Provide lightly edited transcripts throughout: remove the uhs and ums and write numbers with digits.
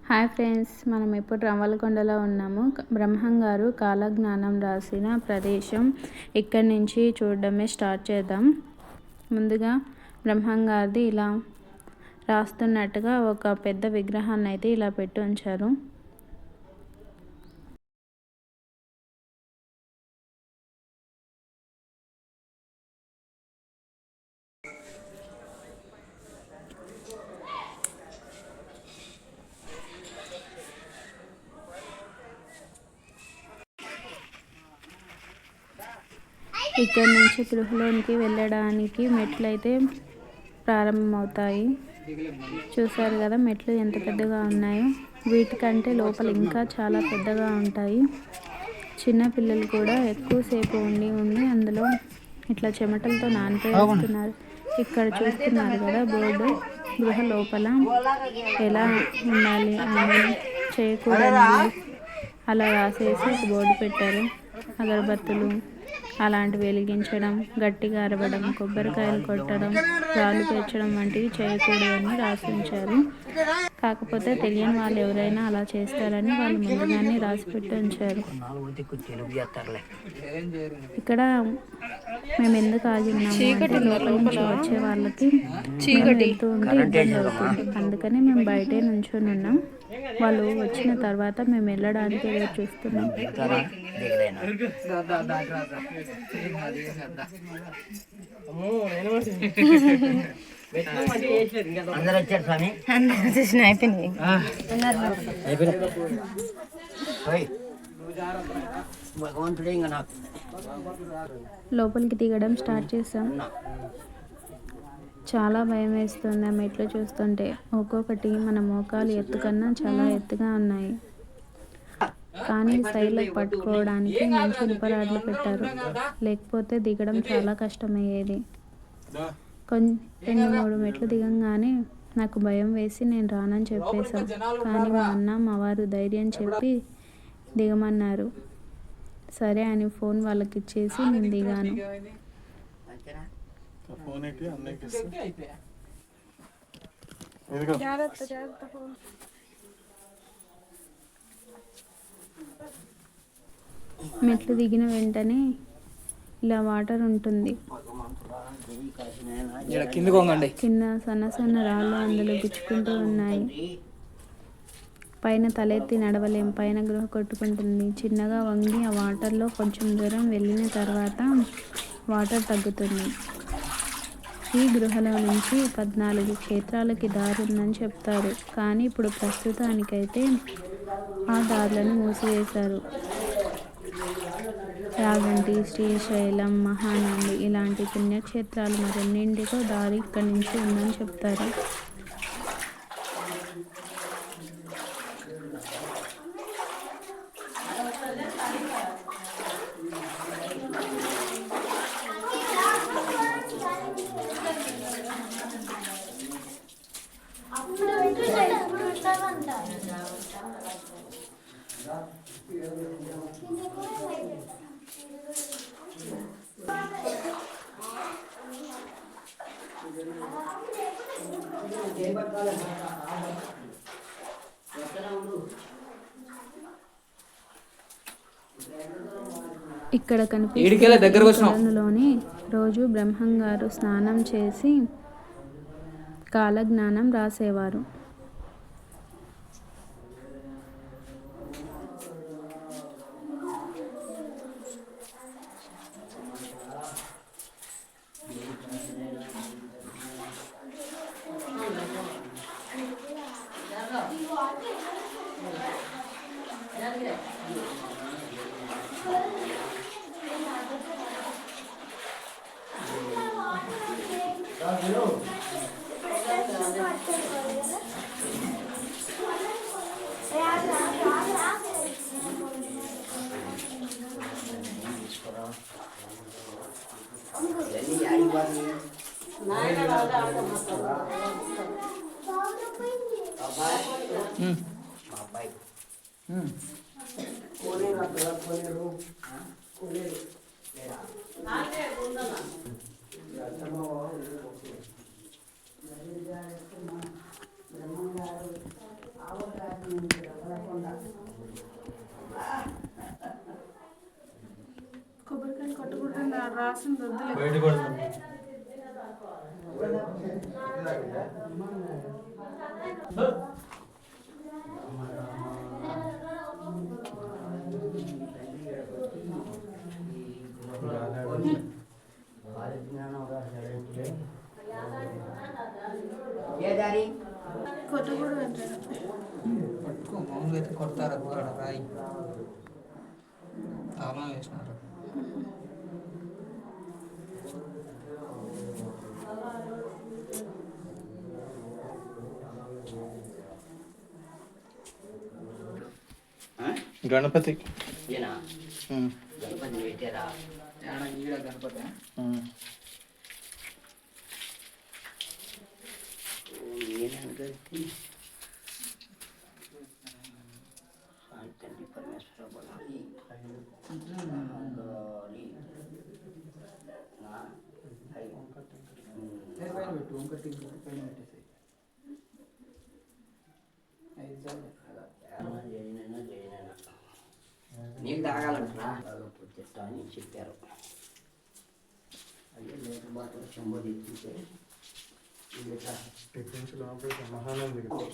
Hi friends, మనం ఇప్పుడు రవ్వలకొండలో ఉన్నాము. బ్రహ్మంగారు కాలజ్ఞానం రాసిన ప్రదేశం. ఇక్కడి నుంచి చూడడమే స్టార్ట్ చేద్దాం. ముందుగా బ్రహ్మంగారిది ఇలా రాస్తున్నట్టుగా ఒక పెద్ద విగ్రహాన్ని అయితే ఇలా పెట్టి ఉంచారు. ఇక్కడ నుంచి గృహలోనికి వెళ్ళడానికి మెట్లు అయితే ప్రారంభమవుతాయి. చూసారు కదా మెట్లు ఎంత పెద్దగా ఉన్నాయో. వీటికంటే లోపల ఇంకా చాలా పెద్దగా ఉంటాయి. చిన్న పిల్లలు కూడా ఎక్కువసేపు ఉండి అందులో ఇట్లా చెమటలతో నానిపోయిస్తున్నారు. ఇక్కడ చూస్తున్నారు కదా బోర్డు, గృహ లోపల ఎలా ఉండాలి అని చేయకూడదు అలా రాసేసి ఒక బోర్డు పెట్టారు. అగరబత్తులు అలాంటివి వెలిగించడం, గట్టిగా అరవడం, కొబ్బరికాయలు కొట్టడం, రాళ్ళు పేర్చడం వంటివి చేయకూడదని రాసి ఉంచారు. కాకపోతే తెలియని వాళ్ళు ఎవరైనా అలా చేస్తారని వాళ్ళు ముందుగానే రాసి పెట్టి ఉంచారు. ఇక్కడ మేము ఎందుకు ఆగి ఉన్నాము లోపల నుంచి వచ్చే వాళ్ళకి వెళ్తూ ఉంటే ఇబ్బంది అవుతుంది. అందుకని మేము బయటే నుంచొని ఉన్నాం. వాళ్ళు వచ్చిన తర్వాత మేము వెళ్ళడానికి ఎదురు చూస్తున్నాం. లోపలికి దిగడం స్టార్ట్ చేసాం. చాలా భయం వేస్తుంది ఆ మెట్లు చూస్తుంటే. ఒక్కొక్కటి మన మోకాలు ఎత్తు కన్నా చాలా ఎత్తుగా ఉన్నాయి. కానీ సైడ్లకు పట్టుకోవడానికి మంచి ఇనుపరాడ్లు పెట్టారు. లేకపోతే దిగడం చాలా కష్టమయ్యేది. 2-3 మెట్లు దిగంగానే నాకు భయం వేసి నేను రానని చెప్పేశాను. కానీ మా అన్న మా వారు ధైర్యం చెప్పి దిగమన్నారు. సరే అని ఫోన్ వాళ్ళకి ఇచ్చేసి నేను దిగాను. మెట్లు దిగిన వెంటనే ఇలా వాటర్ ఉంటుంది. కింద సన్న సన్న రాళ్ళు అందులో గుచ్చుకుంటూ ఉన్నాయి. పైన తలెత్తి నడవలేం. పైన గృహ కొట్టుకుంటుంది. చిన్నగా వంగి ఆ వాటర్లో కొంచెం దూరం వెళ్ళిన తర్వాత వాటర్ తగ్గుతుంది. ఈ గృహలో నుంచి 14 క్షేత్రాలకి దారి ఉందని చెప్తారు. కానీ ఇప్పుడు ప్రస్తుతానికైతే ఆ దారులను మూసివేశారు. యాగంటి, శ్రీశైలం, మహానంది ఇలాంటి పుణ్యక్షేత్రాలు మరెన్నింటికో దారి ఇక్కడి నుంచి ఉందని చెప్తారు. ఇక్కడ కనిపిస్తున్నలోని రోజు బ్రహ్మంగారు స్నానం చేసి కాలజ్ఞానం రాసేవారు. కొబ్బరికాయలు కొట్టకుండా రాసింది వద్దులే. బయట పడుతుంది. కొట్టకూడదు అంటారు. పట్టుకో మామూలుగా అయితే కొడతారు అక్కడ రాయి తాళం వేసినారు. గణపతి గణపతి పెట్టారా? ఈడ గణపతి తండ్రి పరమేశ్వర బలి పైన పెట్టు ఇంకొకటి పైన పెట్టేసి 5 సార్లు జైనైనా నీకు తాగాలంటారా? తాగకపోతే అని చెప్పారు. అయ్యే లేక బాటలు చెంబు తెచ్చింటే మహానంది మీరు ఇంకో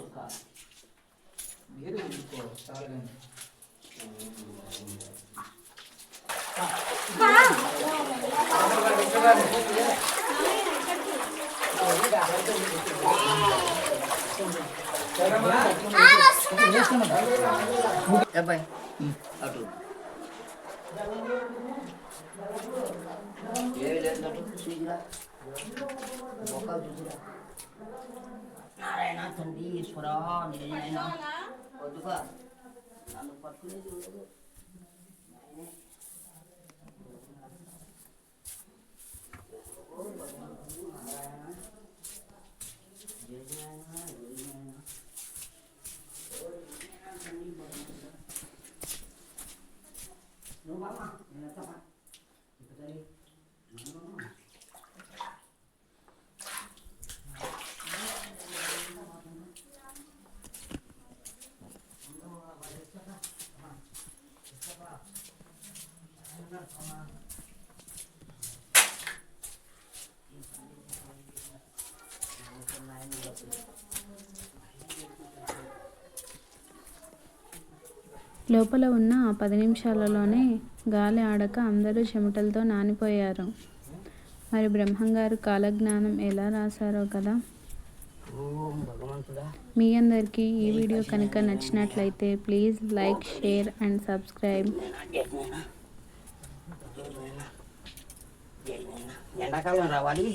చాలు అబ్బాయి అటు ఏమి లేదు అటు చూసిరా మొక్కలు చూసిరా. నారాయణ తండ్రి ఈశ్వరా నేనైనా వద్దుగా నన్ను పట్టుకునేది ఉండదు. లోపల ఉన్న ఆ 10 నిమిషాలలోనే గాలి ఆడక అందరూ చెమటలతో నానిపోయారు. మరి బ్రహ్మంగారు కాలజ్ఞానం ఎలా రాశారో కదా. మీ అందరికీ ఈ వీడియో కనుక నచ్చినట్లయితే please like, share and subscribe. ఎండాకాలం రావాలి.